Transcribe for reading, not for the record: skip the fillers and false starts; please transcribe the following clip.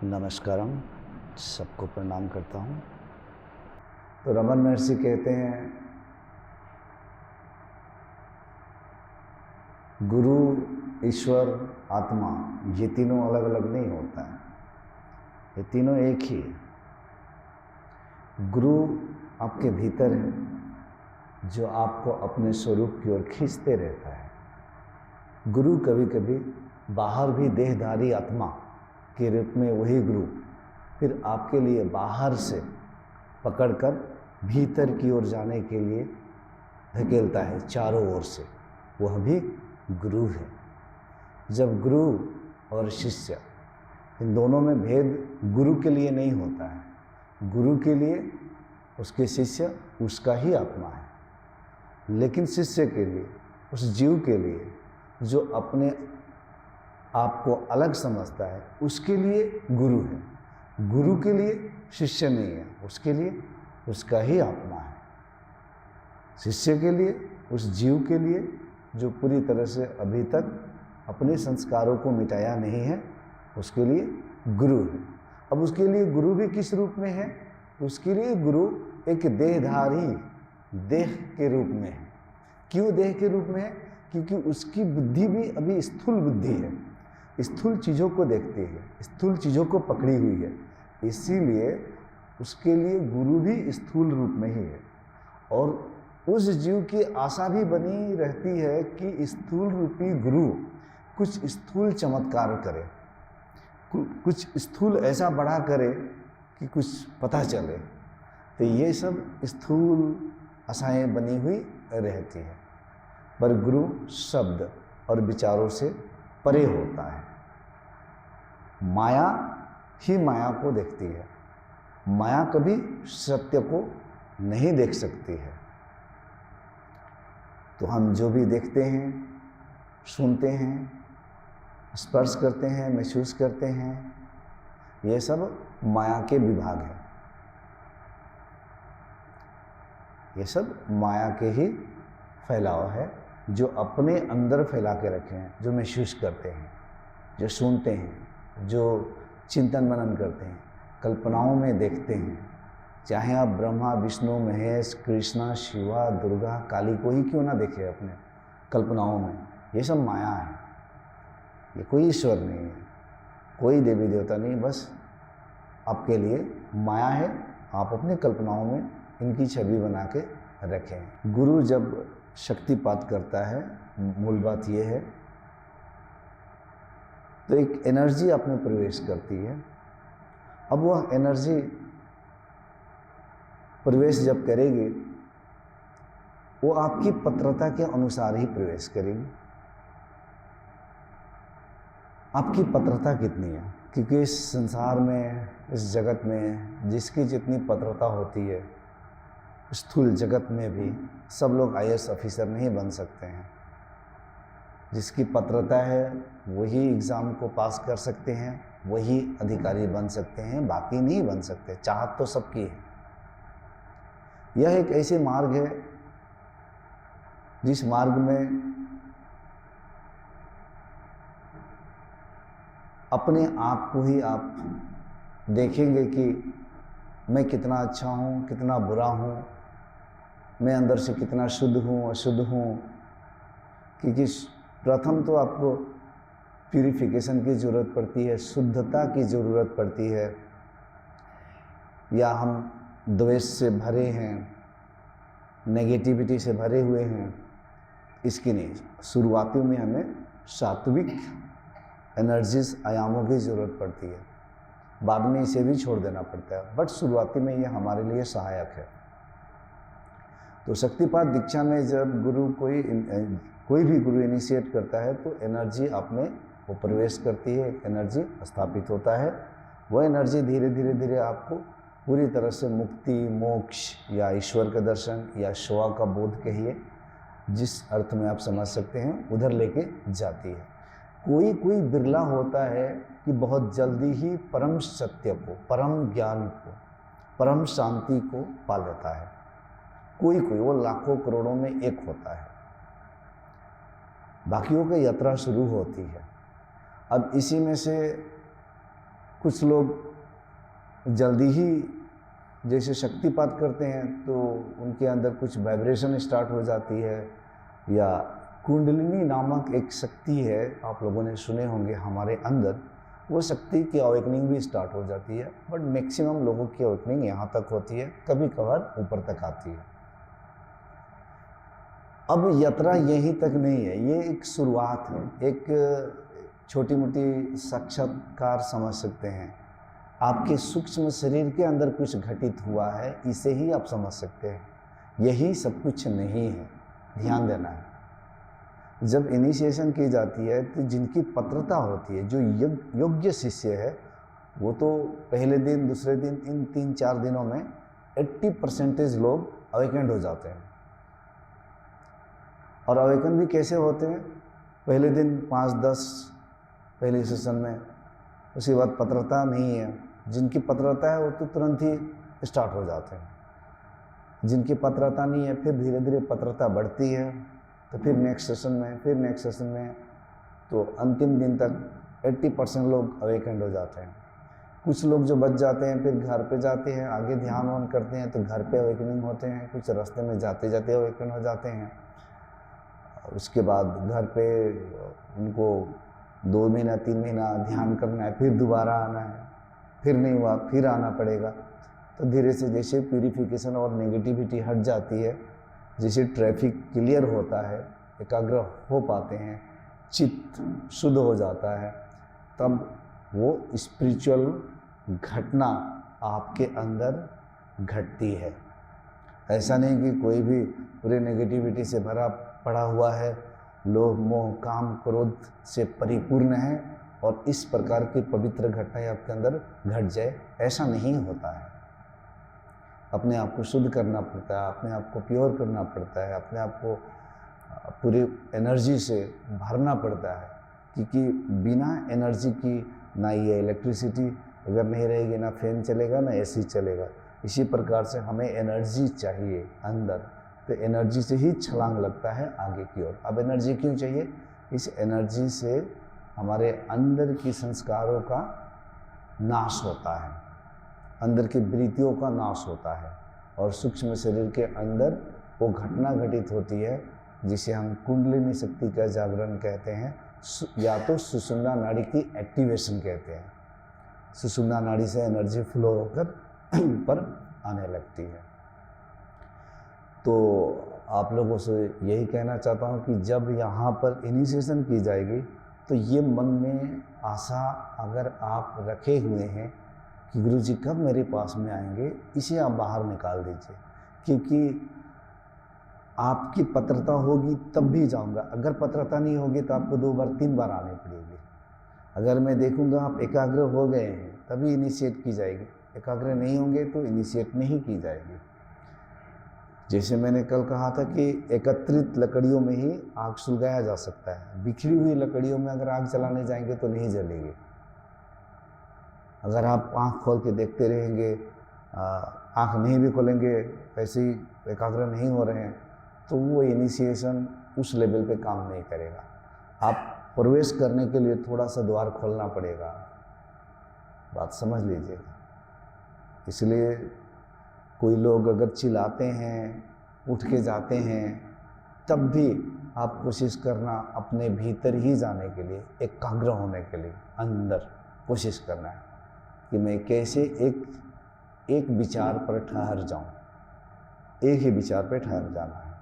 नमस्कारम, सबको प्रणाम करता हूँ। तो रमन महर्षि कहते हैं, गुरु, ईश्वर, आत्मा, ये तीनों अलग अलग नहीं होता है, ये तीनों एक ही है। गुरु आपके भीतर है, जो आपको अपने स्वरूप की ओर खींचते रहता है। गुरु कभी कभी बाहर भी देहधारी आत्मा के रूप में वही गुरु फिर आपके लिए बाहर से पकड़कर भीतर की ओर जाने के लिए धकेलता है चारों ओर से, वह भी गुरु है। जब गुरु और शिष्य, इन दोनों में भेद गुरु के लिए नहीं होता है। गुरु के लिए उसके शिष्य उसका ही आत्मा है, लेकिन शिष्य के लिए, उस जीव के लिए जो अपने आप को अलग समझता है, उसके लिए गुरु है। गुरु के लिए शिष्य नहीं है, उसके लिए उसका ही आत्मा है। शिष्य के लिए, उस जीव के लिए जो पूरी तरह से अभी तक अपने संस्कारों को मिटाया नहीं है, उसके लिए गुरु है। अब उसके लिए गुरु भी किस रूप में है? उसके लिए गुरु एक देहधारी, देह के रूप में है। क्यों देह के रूप में है? क्योंकि उसकी बुद्धि भी अभी स्थूल बुद्धि है, स्थूल चीज़ों को देखती है, स्थूल चीज़ों को पकड़ी हुई है। इसीलिए उसके लिए गुरु भी स्थूल रूप में ही है। और उस जीव की आशा भी बनी रहती है कि स्थूल रूपी गुरु कुछ स्थूल चमत्कार करे, कुछ स्थूल ऐसा बड़ा करे कि कुछ पता चले। तो ये सब स्थूल आशाएं बनी हुई रहती है, पर गुरु शब्द और विचारों से परे होता है। माया ही माया को देखती है, माया कभी सत्य को नहीं देख सकती है। तो हम जो भी देखते हैं, सुनते हैं, स्पर्श करते हैं, महसूस करते हैं, ये सब माया के विभाग हैं। ये सब माया के ही फैलाव है, जो अपने अंदर फैला के रखे हैं, जो महसूस करते हैं, जो सुनते हैं, जो चिंतन मनन करते हैं, कल्पनाओं में देखते हैं। चाहे आप ब्रह्मा, विष्णु, महेश, कृष्णा, शिवा, दुर्गा, काली को ही क्यों ना देखें अपने कल्पनाओं में, ये सब माया है। ये कोई ईश्वर नहीं है, कोई देवी देवता नहीं, बस आपके लिए माया है। आप अपनी कल्पनाओं में इनकी छवि बना के रखें। गुरु जब शक्तिपात करता है, मूल बात यह है, तो एक एनर्जी आप में प्रवेश करती है। अब वह एनर्जी प्रवेश जब करेगी, वो आपकी पत्रता के अनुसार ही प्रवेश करेगी। आपकी पत्रता कितनी है? क्योंकि इस संसार में, इस जगत में जिसकी जितनी पत्रता होती है, स्थूल जगत में भी सब लोग IAS ऑफिसर नहीं बन सकते हैं। जिसकी पत्रता है वही एग्ज़ाम को पास कर सकते हैं, वही अधिकारी बन सकते हैं, बाकी नहीं बन सकते। चाहत तो सबकी है। यह एक ऐसे मार्ग है जिस मार्ग में अपने आप को ही आप देखेंगे कि मैं कितना अच्छा हूँ, कितना बुरा हूँ, मैं अंदर से कितना शुद्ध हूँ, अशुद्ध हूँ। क्योंकि प्रथम तो आपको प्यूरिफिकेशन की ज़रूरत पड़ती है, शुद्धता की ज़रूरत पड़ती है। या हम द्वेष से भरे हैं, नेगेटिविटी से भरे हुए हैं, इसकी नहीं। शुरुआती में हमें सात्विक एनर्जीज, आयामों की ज़रूरत पड़ती है, बाद में इसे भी छोड़ देना पड़ता है, बट शुरुआती में ये हमारे लिए सहायक है। तो शक्तिपात दीक्षा में जब गुरु कोई भी गुरु इनिशिएट करता है, तो एनर्जी आप में वो प्रवेश करती है, एनर्जी स्थापित होता है। वह एनर्जी धीरे धीरे धीरे आपको पूरी तरह से मुक्ति, मोक्ष या ईश्वर का दर्शन या शिवा का बोध कहिए, जिस अर्थ में आप समझ सकते हैं, उधर लेके जाती है। कोई कोई बिरला होता है कि बहुत जल्दी ही परम सत्य को, परम ज्ञान को, परम शांति को पा लेता है। कोई कोई, वो लाखों करोड़ों में एक होता है। बाकियों की यात्रा शुरू होती है। अब इसी में से कुछ लोग जल्दी ही जैसे शक्तिपात करते हैं तो उनके अंदर कुछ वाइब्रेशन स्टार्ट हो जाती है, या कुंडलिनी नामक एक शक्ति है, आप लोगों ने सुने होंगे हमारे अंदर, वो शक्ति की अवेकनिंग भी स्टार्ट हो जाती है। बट मैक्सिमम लोगों की अवेकनिंग यहाँ तक होती है, कभी कभार ऊपर तक आती है। अब यात्रा यहीं तक नहीं है, ये एक शुरुआत है, एक छोटी मोटी साक्षात्कार समझ सकते हैं। आपके सूक्ष्म शरीर के अंदर कुछ घटित हुआ है, इसे ही आप समझ सकते हैं, यही सब कुछ नहीं है, ध्यान देना है। जब इनिशिएशन की जाती है तो जिनकी पात्रता होती है, जो योग्य शिष्य है, वो तो पहले दिन दूसरे दिन इन 3-4 दिनों में 80% लोग अवेकेंड हो जाते हैं। और अवेकन भी कैसे होते हैं, पहले दिन 5-10 पहले सेशन में, उसके बाद पात्रता नहीं है, जिनकी पात्रता है वो तो तुरंत ही स्टार्ट हो जाते हैं। जिनकी पात्रता नहीं है फिर धीरे धीरे पात्रता बढ़ती है, तो फिर नेक्स्ट सेशन में, फिर नेक्स्ट सेशन में, तो अंतिम दिन तक 80% लोग अवेकेंड हो जाते हैं। कुछ लोग जो बच जाते हैं फिर घर पे जाते हैं, आगे ध्यान ऑन करते हैं तो घर पे अवेकनिंग होते हैं, कुछ रास्ते में जाते जाते अवेकन हो जाते हैं। उसके बाद घर पे उनको 2 महीना 3 महीना ध्यान करना है, फिर दोबारा आना है, फिर नहीं हुआ फिर आना पड़ेगा। तो धीरे से जैसे प्यूरिफिकेशन और नेगेटिविटी हट जाती है, जैसे ट्रैफिक क्लियर होता है, एकाग्र हो पाते हैं, चित्त शुद्ध हो जाता है, तब वो स्पिरिचुअल घटना आपके अंदर घटती है। ऐसा नहीं कि कोई भी पूरे नेगेटिविटी से भरा पड़ा हुआ है, लोभ मोह काम क्रोध से परिपूर्ण है और इस प्रकार की पवित्र घटनाएं आपके अंदर घट जाए, ऐसा नहीं होता है। अपने आप को शुद्ध करना पड़ता है, अपने आप को प्योर करना पड़ता है, अपने आप को पूरी एनर्जी से भरना पड़ता है, क्योंकि बिना एनर्जी की ना ये इलेक्ट्रिसिटी अगर नहीं रहेगी, ना फैन चलेगा, ना एसी चलेगा। इसी प्रकार से हमें एनर्जी चाहिए अंदर, तो एनर्जी से ही छलांग लगता है आगे की ओर। अब एनर्जी क्यों चाहिए? इस एनर्जी से हमारे अंदर की संस्कारों का नाश होता है, अंदर की वृत्तियों का नाश होता है, और सूक्ष्म शरीर के अंदर वो घटना घटित होती है जिसे हम कुंडलिनी शक्ति का जागरण कहते हैं, या तो सुषुम्ना नाड़ी की एक्टिवेशन कहते हैं। सुषुम्ना नाड़ी से एनर्जी फ्लो होकर ऊपर आने लगती है। तो आप लोगों से यही कहना चाहता हूँ कि जब यहाँ पर इनिशिएशन की जाएगी तो ये मन में आशा अगर आप रखे हुए हैं कि गुरुजी कब मेरे पास में आएंगे, इसे आप बाहर निकाल दीजिए, क्योंकि आपकी पात्रता होगी तब भी जाऊंगा। अगर पात्रता नहीं होगी तो आपको 2 बार 3 बार आनी पड़ेगी। अगर मैं देखूंगा आप एकाग्र हो गए हैं तभी इनिशिएट की जाएगी, एकाग्र नहीं होंगे तो इनिशिएट नहीं की जाएगी। जैसे मैंने कल कहा था कि एकत्रित लकड़ियों में ही आग सुलगाया जा सकता है, बिखरी हुई लकड़ियों में अगर आग जलाने जाएंगे तो नहीं जलेगी। अगर आप आँख खोल के देखते रहेंगे, आँख नहीं भी खोलेंगे, ऐसे ही एकाग्र नहीं हो रहे हैं, तो वो इनिशिएशन उस लेवल पे काम नहीं करेगा। आप प्रवेश करने के लिए थोड़ा सा द्वार खोलना पड़ेगा, बात समझ लीजिएगा। इसलिए कोई लोग अगर चिल्लाते हैं, उठ के जाते हैं, तब भी आप कोशिश करना अपने भीतर ही जाने के लिए, एकाग्र होने के लिए अंदर कोशिश करना है कि मैं कैसे एक विचार पर ठहर जाऊं, एक ही विचार पर ठहर जाना है।